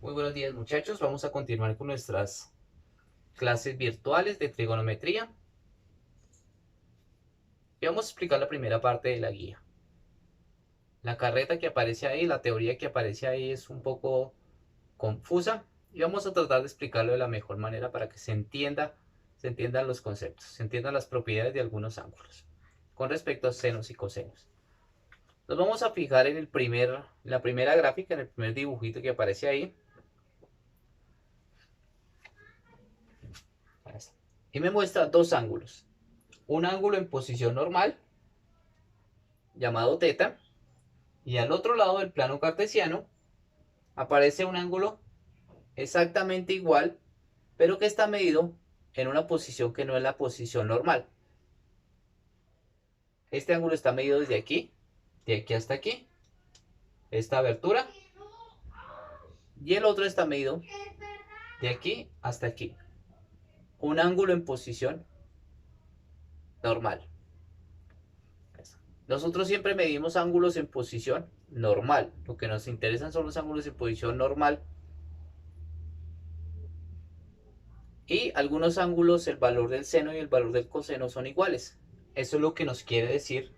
Muy buenos días muchachos, vamos a continuar con nuestras clases virtuales de trigonometría y vamos a explicar la primera parte de la guía. La carreta que aparece ahí, la teoría que aparece ahí es un poco confusa y vamos a tratar de explicarlo de la mejor manera para que se entiendan los conceptos, se entiendan las propiedades de algunos ángulos con respecto a senos y cosenos. Nos vamos a fijar en la primera gráfica, en el primer dibujito que aparece ahí. Y me muestra dos ángulos. Un ángulo en posición normal, llamado teta, y al otro lado del plano cartesiano aparece un ángulo exactamente igual, pero que está medido en una posición que no es la posición normal. Este ángulo está medido desde aquí, de aquí hasta aquí, esta abertura, y el otro está medido de aquí hasta aquí. Un ángulo en posición normal. Nosotros siempre medimos ángulos en posición normal. Lo que nos interesan son los ángulos en posición normal. Y algunos ángulos, el valor del seno y el valor del coseno son iguales. Eso es lo que nos quiere decir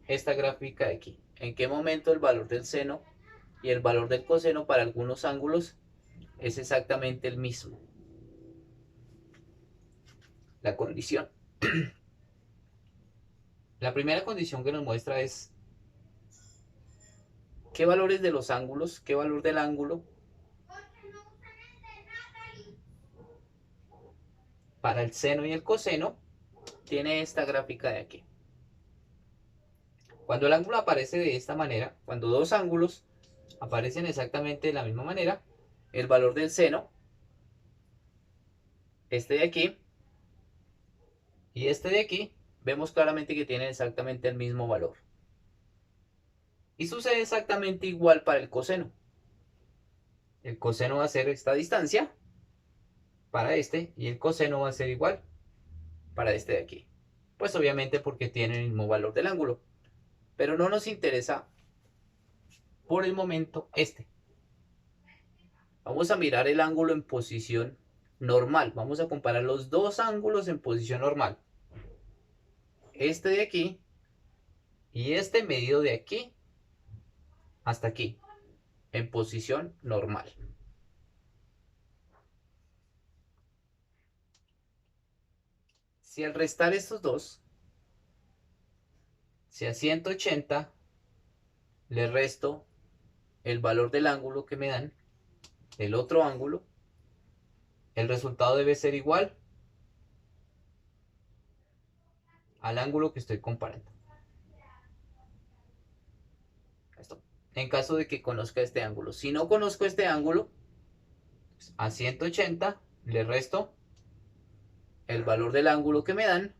esta gráfica de aquí. En qué momento el valor del seno y el valor del coseno para algunos ángulos es exactamente el mismo. La condición. La primera condición que nos muestra es qué valores de los ángulos, qué valor del ángulo para el seno y el coseno tiene esta gráfica de aquí. Cuando el ángulo aparece de esta manera, cuando dos ángulos aparecen exactamente de la misma manera, el valor del seno, este de aquí y este de aquí, vemos claramente que tienen exactamente el mismo valor. Y sucede exactamente igual para el coseno. El coseno va a ser esta distancia para este y el coseno va a ser igual para este de aquí. Pues obviamente porque tienen el mismo valor del ángulo. Pero no nos interesa por el momento este. Vamos a mirar el ángulo en posición normal. Vamos a comparar los dos ángulos en posición normal. Este de aquí y este medido de aquí hasta aquí en posición normal. Si al restar estos dos, si a 180 le resto el valor del ángulo que me dan, el otro ángulo, el resultado debe ser igual al ángulo que estoy comparando. Esto. En caso de que conozca este ángulo. Si no conozco este ángulo, a 180 le resto el valor del ángulo que me dan.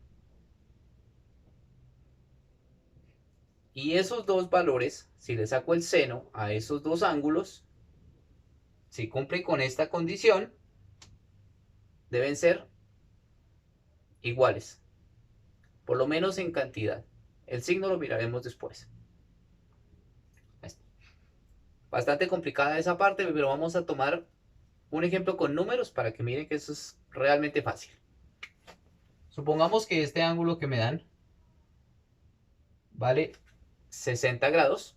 Y esos dos valores, si le saco el seno a esos dos ángulos, si cumple con esta condición, deben ser iguales. Por lo menos en cantidad. El signo lo miraremos después. Bastante complicada esa parte, pero vamos a tomar un ejemplo con números para que miren que eso es realmente fácil. Supongamos que este ángulo que me dan vale 60 grados.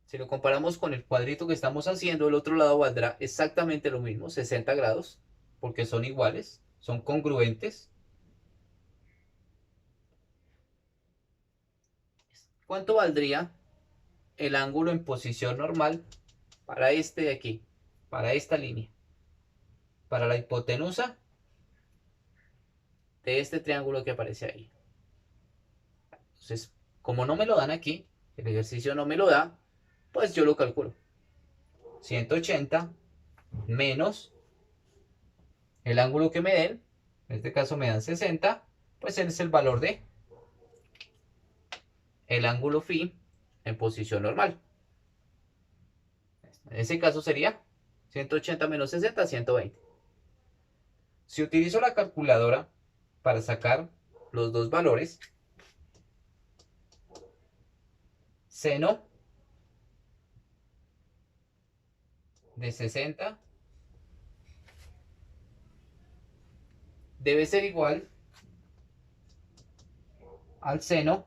Si lo comparamos con el cuadrito que estamos haciendo, el otro lado valdrá exactamente lo mismo, 60 grados, porque son iguales, son congruentes. ¿Cuánto valdría el ángulo en posición normal para este de aquí, para esta línea, para la hipotenusa de este triángulo que aparece ahí? Entonces, como no me lo dan aquí, el ejercicio no me lo da, pues yo lo calculo. 180 menos el ángulo que me den, en este caso me dan 60, pues ese es el valor de el ángulo phi en posición normal. En ese caso sería 180 menos 60, 120. Si utilizo la calculadora para sacar los dos valores, seno de 60 debe ser igual al seno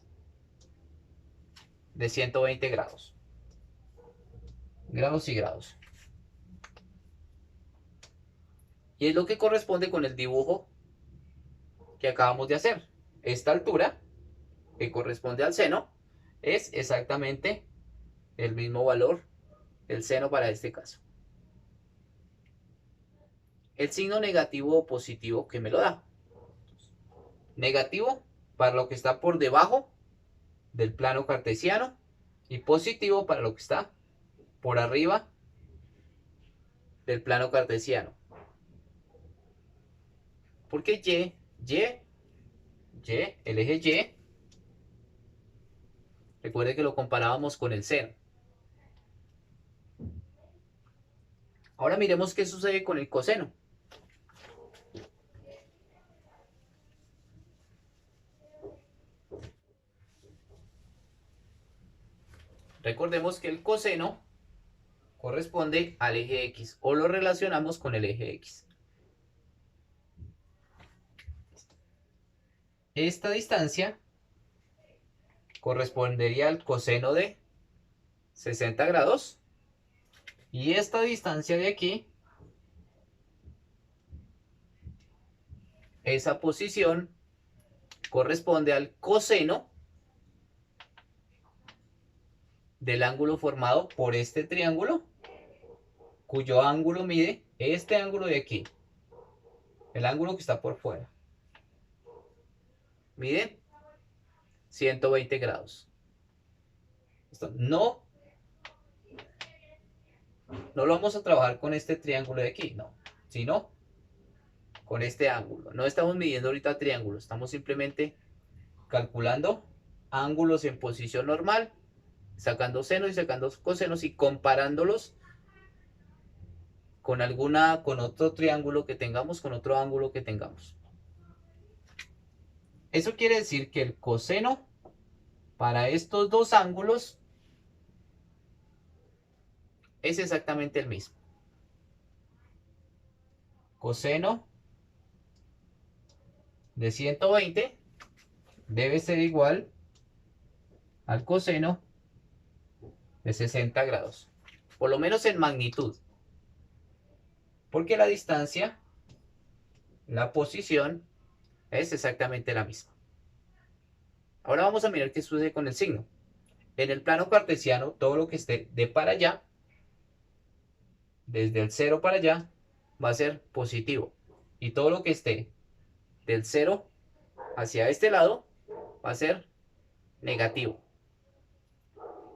de 120 grados. Grados y grados. Y es lo que corresponde con el dibujo que acabamos de hacer. Esta altura, que corresponde al seno, es exactamente el mismo valor del seno para este caso. El signo negativo o positivo que me lo da. Negativo para lo que está por debajo del plano cartesiano y positivo para lo que está por arriba del plano cartesiano. Porque el eje Y, recuerde que lo comparábamos con el seno. Ahora miremos qué sucede con el coseno. Recordemos que el coseno corresponde al eje X o lo relacionamos con el eje X. Esta distancia correspondería al coseno de 60 grados y esta distancia de aquí, esa posición, corresponde al coseno del ángulo formado por este triángulo, cuyo ángulo mide este ángulo de aquí, el ángulo que está por fuera. Mide 120 grados. Esto no lo vamos a trabajar con este triángulo de aquí, no, sino con este ángulo. No estamos midiendo ahorita triángulos, estamos simplemente calculando ángulos en posición normal, sacando senos y sacando cosenos y comparándolos con con otro triángulo que tengamos, con otro ángulo que tengamos. Eso quiere decir que el coseno para estos dos ángulos es exactamente el mismo. Coseno de 120 debe ser igual al coseno de 60 grados, por lo menos en magnitud, porque la distancia, la posición, es exactamente la misma. Ahora vamos a mirar qué sucede con el signo. En el plano cartesiano, todo lo que esté de para allá, desde el 0 para allá, va a ser positivo. Y todo lo que esté del 0 hacia este lado, va a ser negativo.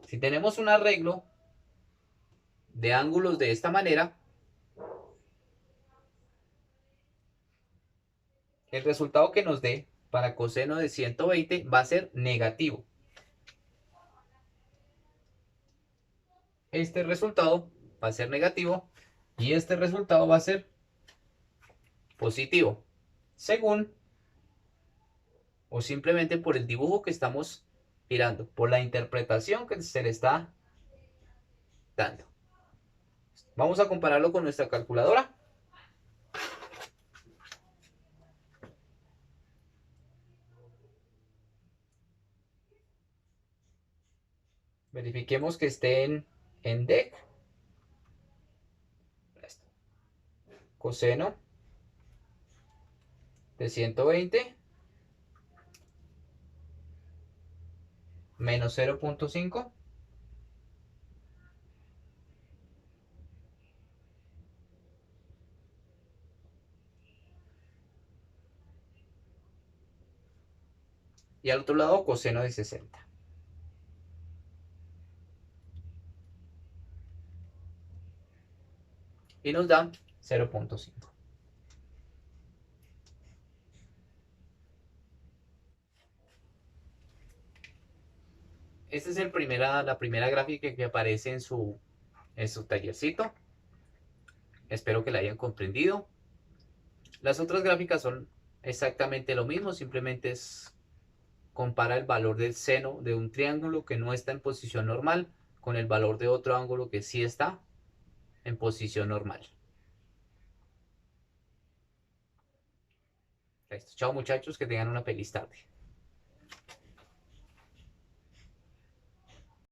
Si tenemos un arreglo de ángulos de esta manera, el resultado que nos dé para coseno de 120 va a ser negativo. Este resultado va a ser negativo y este resultado va a ser positivo, según o simplemente por el dibujo que estamos mirando, por la interpretación que se le está dando. Vamos a compararlo con nuestra calculadora. Verifiquemos que estén en DEC. Coseno de 120 menos 0.5 y al otro lado coseno de 60. Y nos da 0.5. Esta es la primera gráfica que aparece en su tallercito. Espero que la hayan comprendido. Las otras gráficas son exactamente lo mismo, simplemente compara el valor del seno de un triángulo que no está en posición normal con el valor de otro ángulo que sí está en posición normal. Listo. Chao muchachos, que tengan una feliz tarde.